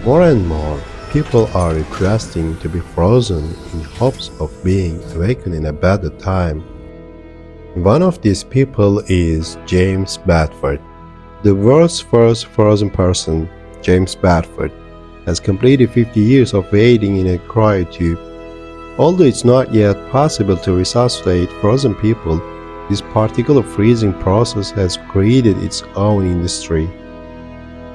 More and more, people are requesting to be frozen in hopes of being awakened in a better time. One of these people is James Bedford. The world's first frozen person, James Bedford, has completed 50 years of waiting in a cryotube. Although it's not yet possible to resuscitate frozen people, this particular freezing process has created its own industry.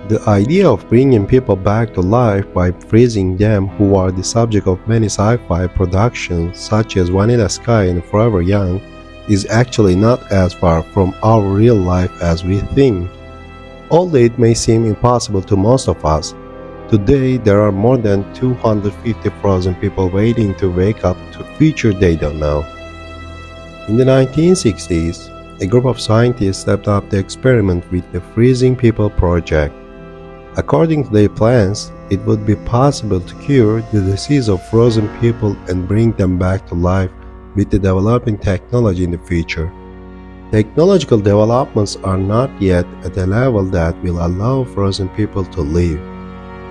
The idea of bringing people back to life by freezing them, who are the subject of many sci-fi productions such as Vanilla Sky and Forever Young, is actually not as far from our real life as we think. Although it may seem impossible to most of us, today there are more than 250 frozen people waiting to wake up to a future they don't know. In the 1960s, a group of scientists stepped up to experiment with the Freezing People project. According to their plans, it would be possible to cure the disease of frozen people and bring them back to life with the developing technology in the future. Technological developments are not yet at a level that will allow frozen people to live.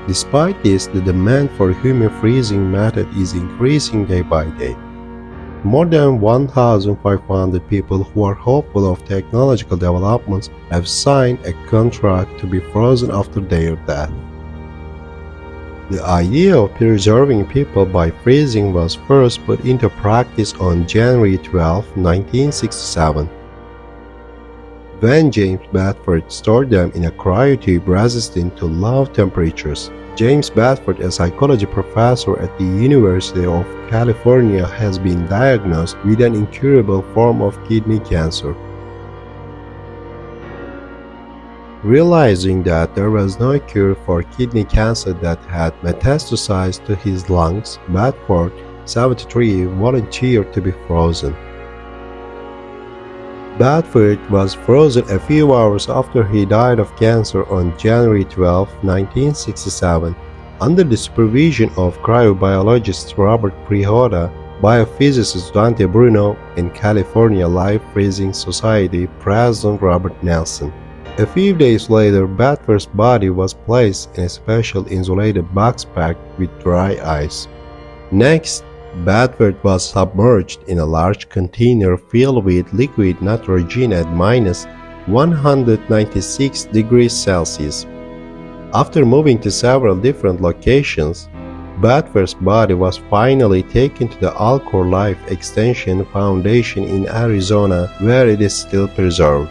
Despite this, the demand for human freezing method is increasing day by day. More than 1,500 people who are hopeful of technological developments have signed a contract to be frozen after their death. The idea of preserving people by freezing was first put into practice on January 12, 1967. When James Bedford stored them in a cryotube resistant to low temperatures. James Bedford, a psychology professor at the University of California, has been diagnosed with an incurable form of kidney cancer. Realizing that there was no cure for kidney cancer that had metastasized to his lungs, Bedford, 73, volunteered to be frozen. Bedford was frozen a few hours after he died of cancer on January 12, 1967, under the supervision of cryobiologist Robert Prihoda, biophysicist Dante Bruno, and California Life Freezing Society President Robert Nelson. A few days later, Bedford's body was placed in a special insulated box packed with dry ice. Next, Bedford was submerged in a large container filled with liquid nitrogen at minus 196 degrees Celsius. After moving to several different locations, Bedford's body was finally taken to the Alcor Life Extension Foundation in Arizona, where it is still preserved.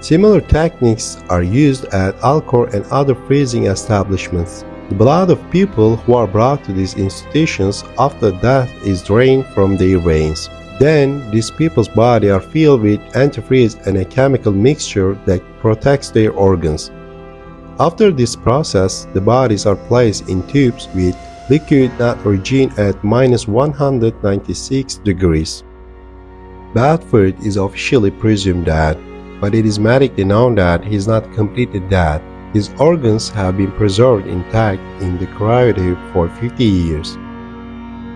Similar techniques are used at Alcor and other freezing establishments. The blood of people who are brought to these institutions after death is drained from their veins. Then, these people's bodies are filled with antifreeze and a chemical mixture that protects their organs. After this process, the bodies are placed in tubes with liquid nitrogen at minus 196 degrees. Bedford is officially presumed dead, but it is medically known that he is not completely dead. His organs have been preserved intact in the cryotube for 50 years.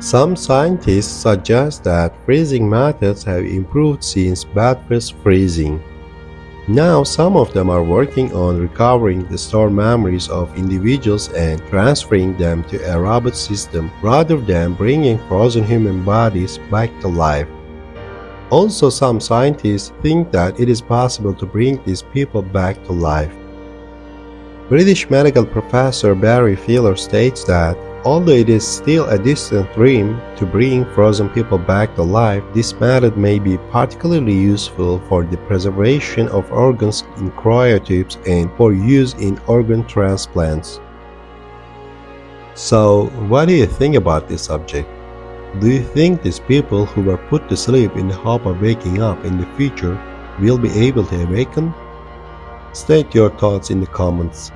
Some scientists suggest that freezing methods have improved since Bedford's freezing. Now, some of them are working on recovering the stored memories of individuals and transferring them to a robot system rather than bringing frozen human bodies back to life. Also, some scientists think that it is possible to bring these people back to life. British medical professor Barry Filler states that, although it is still a distant dream to bring frozen people back to life, this method may be particularly useful for the preservation of organs in cryotubes and for use in organ transplants. So, what do you think about this subject? Do you think these people who were put to sleep in the hope of waking up in the future will be able to awaken? State your thoughts in the comments.